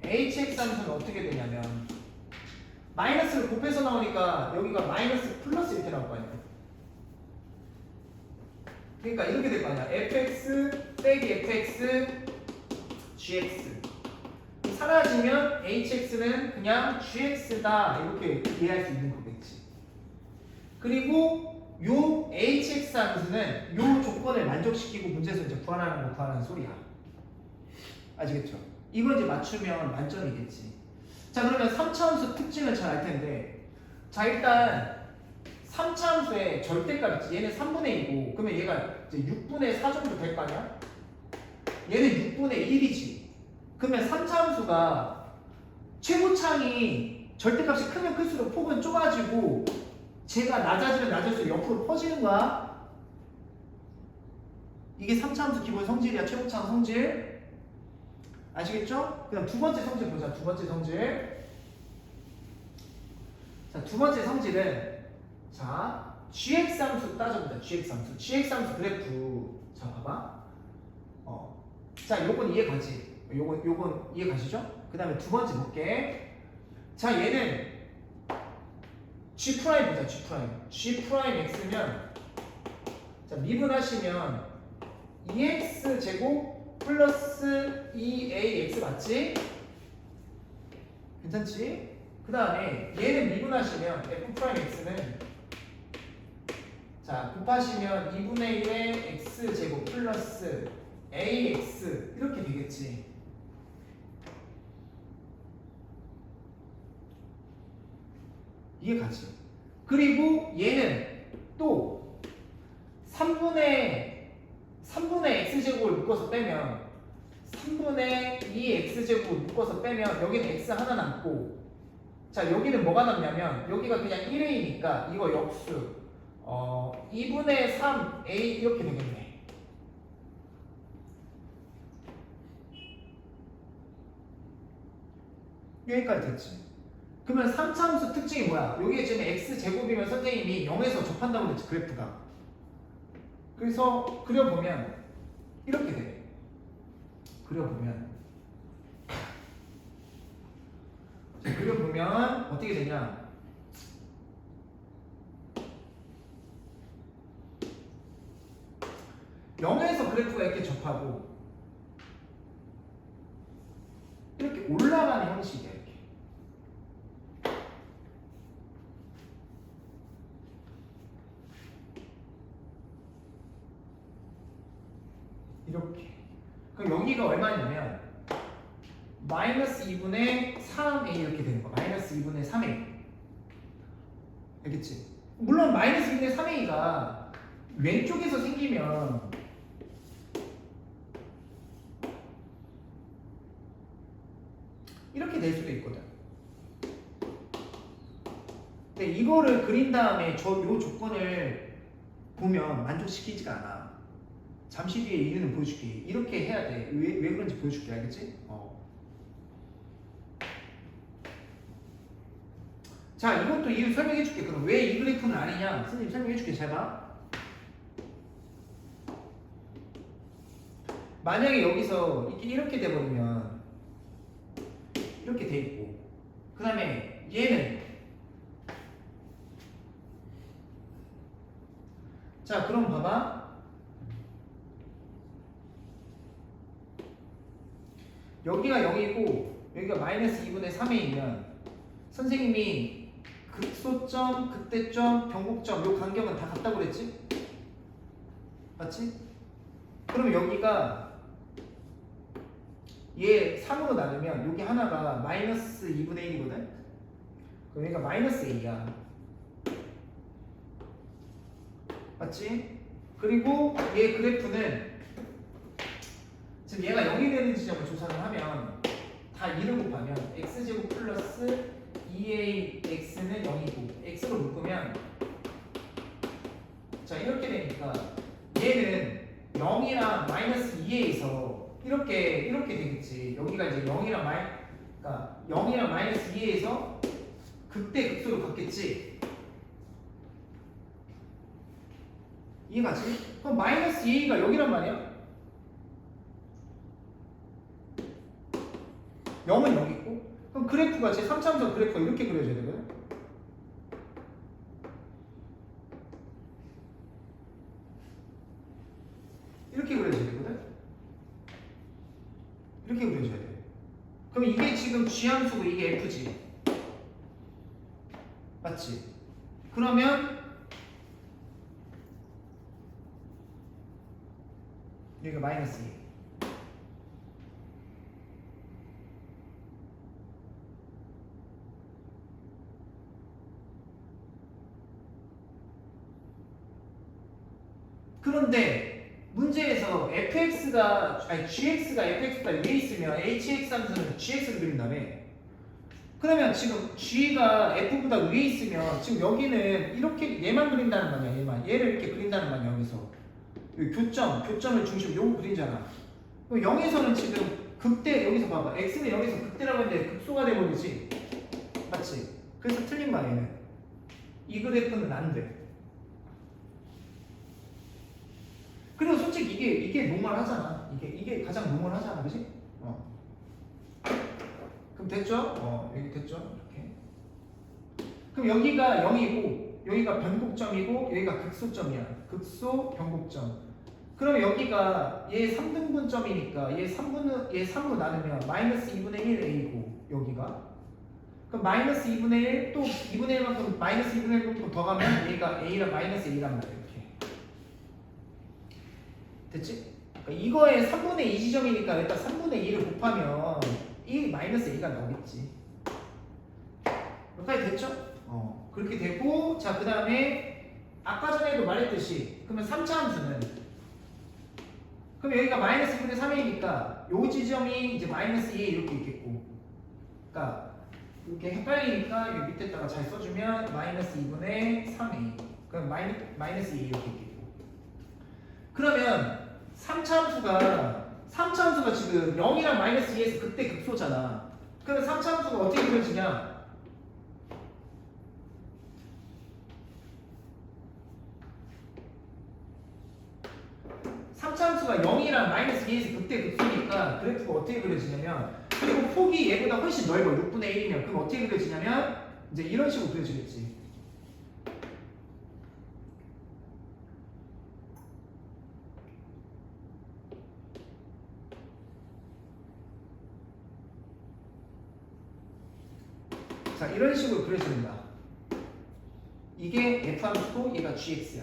hx 함수는 어떻게 되냐면 마이너스를 곱해서 나오니까 여기가 마이너스 플러스 이렇게 나올 거 아니야. 그러니까 이렇게 될 거 아니야. fx 빼기 fx gx 사라지면 hx는 그냥 gx다 이렇게 이해할 수 있는 거겠지. 그리고 요 hx 함수는 요 조건을 만족시키고 문제에서 이제 구하라는 거 구하는 소리야. 아시겠죠? 이거 이제 맞추면 만점이겠지. 자 그러면 3차 함수 특징을 잘 알 텐데, 자 일단 3차 함수의 절대값 있지. 얘는 3분의 2고 그러면 얘가 이제 6분의 4 정도 될 거 아니야? 얘는 6분의 1이지. 그러면 3차 함수가 최고창이 절대값이 크면 클수록 폭은 좁아지고 제가 낮아지면 낮을수록 옆으로 퍼지는 거야. 이게 3차 함수 기본 성질이야. 최고창 성질. 아시겠죠? 그 다음 두 번째 성질 보자. 두 번째 성질. 자, 두 번째 성질은 자 gx 함수 따져보자. gx 함수. gx 함수 그래프. 자 봐봐. 자 요건 이해가지. 요건 이해가시죠? 그 다음에 두 번째 볼게. 자 얘는 G' 보자. G'. G'x면 자 미분하시면 2x 제곱 플러스 2ax 맞지? 괜찮지? 그 다음에 얘는 미분하시면 f'x는 자 곱하시면 2분의 1의 x 제곱 플러스 ax 이렇게 되겠지. 이해가지? 그리고 얘는 또 3분의 x제곱을 묶어서 빼면 3분의 2x제곱을 묶어서 빼면 여기는 x 하나 남고 자 여기는 뭐가 남냐면 여기가 그냥 1a니까 이거 역수 2분의 3a 이렇게 되겠네. 여기까지 됐지? 그러면 3차 함수 특징이 뭐야? 여기에 지금 x제곱이면 선생님이 0에서 접한다고 그랬지 그래프가. 그래서 그려보면 이렇게 돼. 그려보면 어떻게 되냐? (0에서) 그래프가 이렇게 접하고 이렇게 올라가는 형식이야. 이렇게. 그럼 여기가 얼마냐면 마이너스 2분의 3a 이렇게 되는 거야. 마이너스 2분의 3a. 알겠지? 물론 마이너스 2분의 3a가 왼쪽에서 생기면 이렇게 될 수도 있거든. 근데 이거를 그린 다음에 요 조건을 보면 만족시키지가 않아. 잠시 뒤에 이유는 보여줄게. 이렇게 해야 돼. 왜 그런지 보여줄게. 알겠지? 자, 이것도 이유 설명해줄게. 그럼 왜 이 그래프는 아니냐? 선생님 설명해줄게. 잘 봐. 만약에 여기서 이렇게 돼버리면 이렇게 돼 있고, 그 다음에 얘는 자, 그럼 봐봐. 여기가 0이고 여기가 마이너스 2분의 3이면 선생님이 극소점, 극대점, 변곡점 요 간격은 다 같다고 그랬지? 맞지? 그럼 여기가 얘 3으로 나누면 여기 하나가 마이너스 2분의 1이거든? 그럼 여기가 마이너스 A야. 맞지? 그리고 얘 그래프는 지금 얘가 0이 되는 지점을 조사를 하면 다 2를 곱하면 x제곱 플러스 2ax는 0이고 x로 묶으면 자 이렇게 되니까 얘는 0이랑 마이너스 2에서 이렇게 되겠지. 여기가 이제 0이랑 그러니까 0이랑 마이너스 2에서 극대 극소로 갔겠지. 이해가지? 그럼 마이너스 2가 여기란 말이야. 0은 여기 있고 그럼 그래프가 제 3차원선 그래프가 이렇게 그려져야 되거든. 이렇게 그려져야 되거든. 이렇게 그려져야 돼. 그럼 이게 지금 G함수고 이게 F지. 맞지? 그러면 여기가 마이너스 2. 그런데 문제에서 GX가 fx가 위에 있으면 hx 함수는 gx를 그린다며. 그러면 지금 g가 f보다 위에 있으면 지금 여기는 이렇게 얘만 그린다는 말이야. 얘를 이렇게 그린다는 말이야. 여기서 여기 교점을 중심으로 요거 그리잖아. 그럼 0에서는 지금 극대, 여기서 봐봐. x는 여기서 극대라고 했는데 극소가 돼버리지. 맞지? 그래서 틀린 말이에요. 이 그래프는 안 돼. 그리고 솔직히 이게 노멀하잖아. 이게 가장 노멀하잖아, 그렇지? 그럼 됐죠? 여기 됐죠? 이렇게. 그럼 여기가 0이고 여기가 변곡점이고 여기가 극소점이야. 극소 변곡점. 그럼 여기가 얘 3등분점이니까 얘 3로 나누면 마이너스 2분의 1 A고 여기가 그럼 마이너스 2분의 1 또 2분의 1만큼 마이너스 2분의 1만큼 더 가면 얘가 A랑 마이너스 A란 말이야. 됐지? 그러니까 이거에 3분의 2 지점이니까 일단 3분의 2를 곱하면 1 마이너스 A가 나오겠지. 여기까지 됐죠? 그렇게 되고 자 그 다음에 아까 전에도 말했듯이 그러면 3차 함수는 그럼 여기가 마이너스 2분의 3A니까 요 지점이 이제 마이너스 2에 이렇게 있겠고 그러니까 이렇게 헷갈리니까 여기 밑에다가 잘 써주면 마이너스 2분의 3A 그럼 마이너스 2 이렇게 있겠고 그러면 3차 함수가 지금 0이랑 마이너스 2에서 극대 극소잖아. 그러면 3차 함수가 어떻게 그려지냐? 함수가 0이랑 마이너스 2에서 극대 극소니까 그래프가 어떻게 그려지냐면 그리고 폭이 얘보다 훨씬 넓어 6분의 1이면 그럼 어떻게 그려지냐면 이제 이런 식으로 그려지겠지. 자 이런 식으로 그려집니다. 이게 F함수고 얘가 GX야.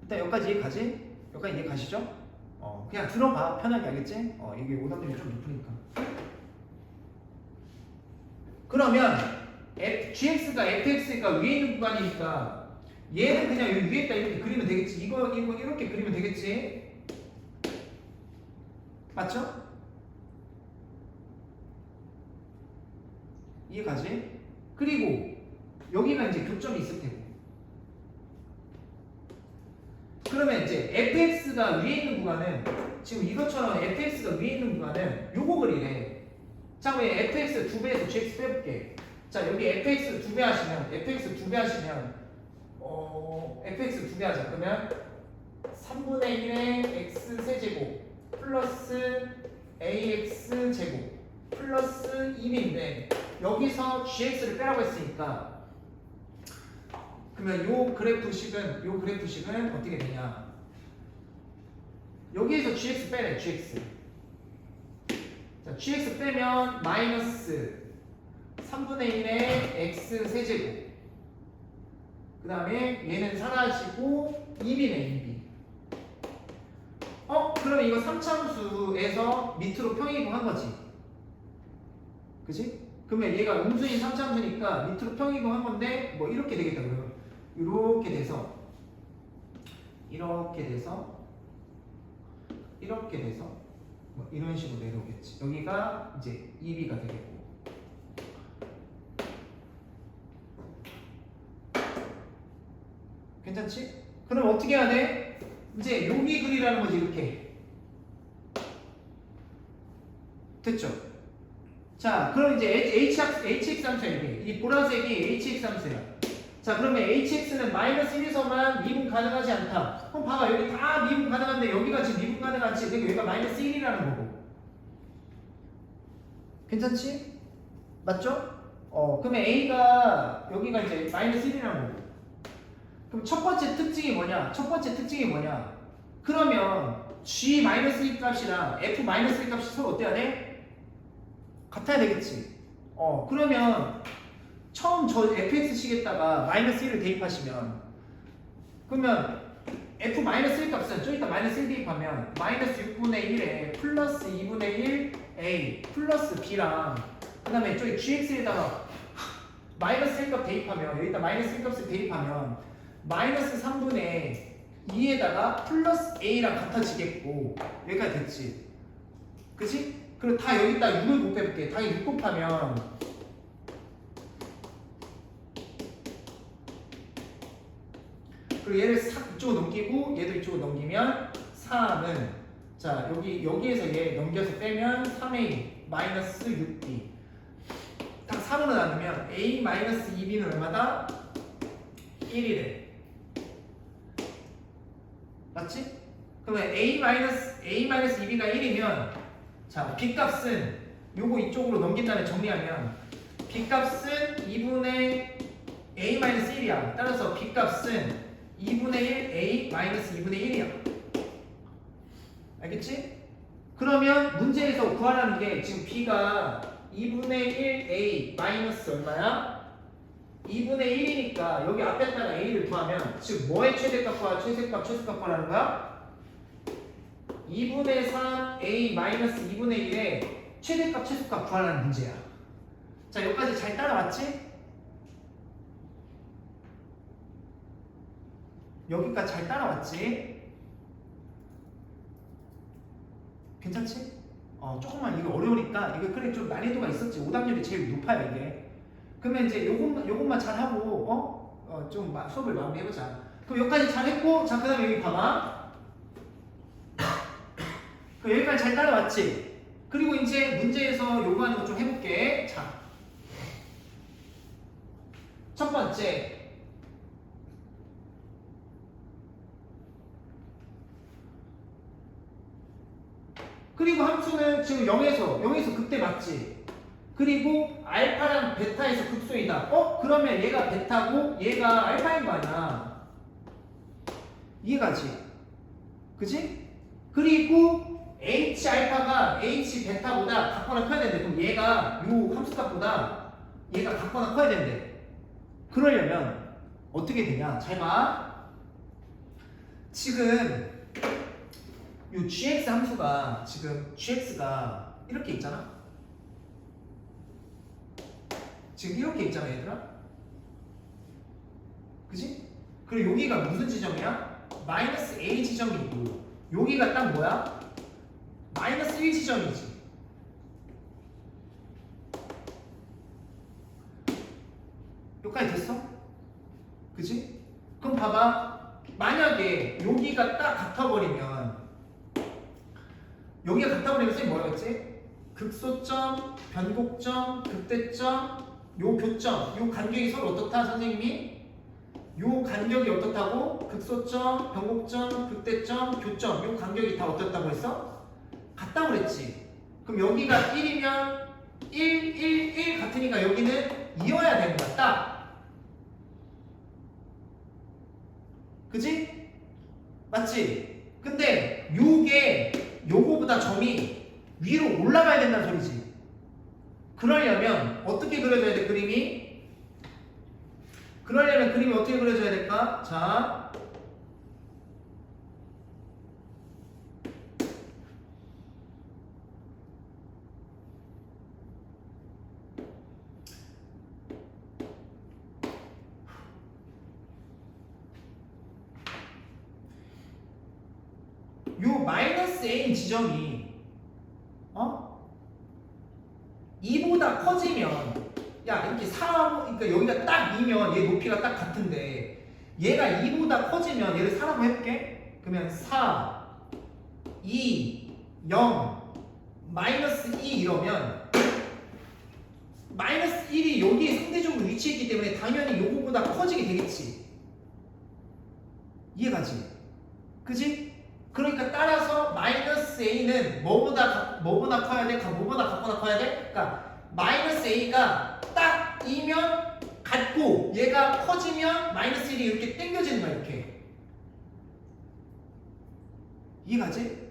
일단 여기까지 이해가지? 여기까지 이해가시죠? 그냥 들어봐. 편하게 알겠지? 이게 오답률이 좀 높으니까. 그러면 GX가 FX가 위에 있는 구간이니까 얘는 그냥 여기 위에다 이렇게 그리면 되겠지. 이거 이렇게 그리면 되겠지. 맞죠? 이해가지? 그리고 여기가 이제 교점이 있을 테고 그러면 이제 fx가 위에 있는 구간은 지금 이것처럼 fx가 위에 있는 구간은 요거 그리래. 자, 왜 fx 2배에서 gx 빼볼게. 자, 여기 fx 2배 하시면 fx 2배 하시면 fx 2배 하자. 그러면 3분의 1의 x 세제곱 플러스 ax 제곱 플러스 1인데 여기서 gx를 빼라고 했으니까 그러면 요 그래프식은 어떻게 되냐? 여기에서 gx 빼래, gx. 자, gx 빼면 마이너스 3분의 1의 x 세제곱. 그 다음에 얘는 사라지고 2b네 2b. 그럼 이거 3차함수에서 밑으로 평이동한 거지. 그지? 그러면 얘가 음수인 3차함수니까 밑으로 평이동한 건데 뭐 이렇게 되겠다 그러면 이렇게 돼서 뭐 이런 식으로 내려오겠지. 여기가 이제 2b가 되겠고. 괜찮지? 그럼 어떻게 해야 돼? 이제 여기 글이라는 거지. 이렇게 됐죠? 자, 그럼 이제 hx 함수야. 이 보라색이 hx 함수야. 자, 그러면 hx는 마이너스 1에서만 미분 가능하지 않다. 그럼 봐봐, 여기 다 미분 가능한데 여기가 지금 미분 가능하지. 그러니까 여기가 마이너스 1이라는 거고. 괜찮지? 맞죠? 그러면 a가 여기가 이제 마이너스 1이라는 거고. 그럼 첫 번째 특징이 뭐냐? 그러면 g-1 값이랑 f-1 값이 서로 어때야 돼? 같아야 되겠지. 그러면 처음 저 fx식에다가 마이너스 1을 대입하시면 그러면 f-1 값은 좀 이따 마이너스 1 대입하면 마이너스 6분의 1에 플러스 2분의 1 a 플러스 b랑 그 다음에 저기 gx에다가 마이너스 1 값 대입하면 여기다 마이너스 1 값을 대입하면 마이너스 3분의 2에다가 플러스 a랑 같아지겠고 여기까지 됐지. 그치? 그리고 다 여기다 6을 곱해볼게. 다 6 곱하면 그리고 얘를 싹 이쪽으로 넘기고 얘도 이쪽으로 넘기면 3은 자 여기에서 얘 넘겨서 빼면 3a 마이너스 6b 딱 3으로 나누면 a 마이너스 2b는 얼마다? 1이래. 맞지? 그러면 a-2b가 1이면 자 b값은 요거 이쪽으로 넘긴 다음에 정리하면 b값은 2분의 a-1이야. 따라서 b값은 2분의 1 a-2분의 1이야. 알겠지? 그러면 문제에서 구하라는 게 지금 b가 2분의 1 a 마이너스 얼마야? 2분의 1이니까 여기 앞에다가 a를 구하면 즉 뭐의 최대값과 최소값 구하라는 거야? 2분의 3 a 마이너스 2분의 1의 최대값 최소값 구하라는 문제야. 자 여기까지 잘 따라왔지? 여기까지 잘 따라왔지? 괜찮지? 조금만 이거 어려우니까 이거 그래 좀 난이도가 있었지. 오답률이 제일 높아요 이게. 그러면 이제 요것만 잘하고 좀 수업을 마무리해보자. 그럼 여기까지 잘했고 자 그 다음에 여기 봐봐. 그럼 여기까지 잘 따라왔지? 그리고 이제 문제에서 요구하는 거 좀 해볼게. 자, 첫 번째 그리고 함수는 지금 0에서 그때 맞지? 그리고 알파랑 베타에서 극소이다. 그러면 얘가 베타고 얘가 알파인 거 아니야. 이해가지? 그지? 그리고 H 알파가 H 베타보다 같거나 커야 되는데 그럼 얘가 요 함수값보다 얘가 같거나 커야 된대. 그러려면 어떻게 되냐? 잘 봐. 지금 요 gx 함수가 지금 gx가 이렇게 있잖아. 지금 이렇게 있잖아 얘들아. 그지? 그리고 여기가 무슨 지점이야? 마이너스 a 지점이고 여기가 딱 뭐야? 마이너스 1 지점이지. 여기까지 됐어? 그지? 그럼 봐봐. 만약에 여기가 딱 같아버리면 여기가 같아버리면 쌤이 뭐라고 했지? 극소점, 변곡점, 극대점 요 교점, 요 간격이 서로 어떻다 선생님이? 요 간격이 어떻다고? 극소점, 변곡점, 극대점, 교점 요 간격이 다 어떻다고 했어? 같다고 그랬지. 그럼 여기가 1이면 1, 1, 1 같으니까 여기는 2여야 되는 거야. 딱. 그지? 맞지? 근데 요게 요거보다 점이 위로 올라가야 된다는 소리지. 그러려면 어떻게 그려줘야 돼, 그림이? 그러려면 그림이 어떻게 그려줘야 될까? 자, 요 마이너스 A인 지점이 2보다 커지면 야 이렇게 4, 그러니까 여기가 딱 2면 얘 높이가 딱 같은데 얘가 2보다 커지면 얘를 4라고 해볼게. 그러면 4, 2, 0, 마이너스 2 이러면 마이너스 1이 여기에 상대적으로 위치했기 때문에 당연히 요거보다 커지게 되겠지. 이해가지? 그지? 그러니까 따라서 마이너스 A는 뭐보다 커야 돼? 뭐보다 같거나 커야 돼? 그러니까 마이너스 A가 딱 2면 같고 얘가 커지면 마이너스 1이 이렇게 당겨지는 거야 이렇게. 이해가지?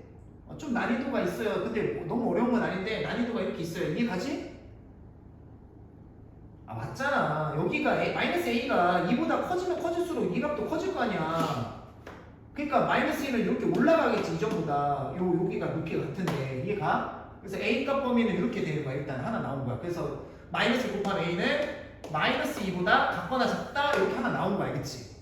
좀 난이도가 있어요. 근데 너무 어려운 건 아닌데 난이도가 이렇게 있어요. 이해가지? 아 맞잖아. 여기가 마이너스 A가 2보다 커지면 커질수록 이 값도 커질 거 아니야. 그러니까 마이너스 1은 이렇게 올라가겠지 이전보다. 여기가 높이가 같은데 이해가? 그래서 A값 범위는 이렇게 되는 거야. 일단 하나 나온 거야. 그래서 마이너스 곱하면 A는 마이너스 2보다 같거나 작다 이렇게 하나 나온 거야. 알겠지?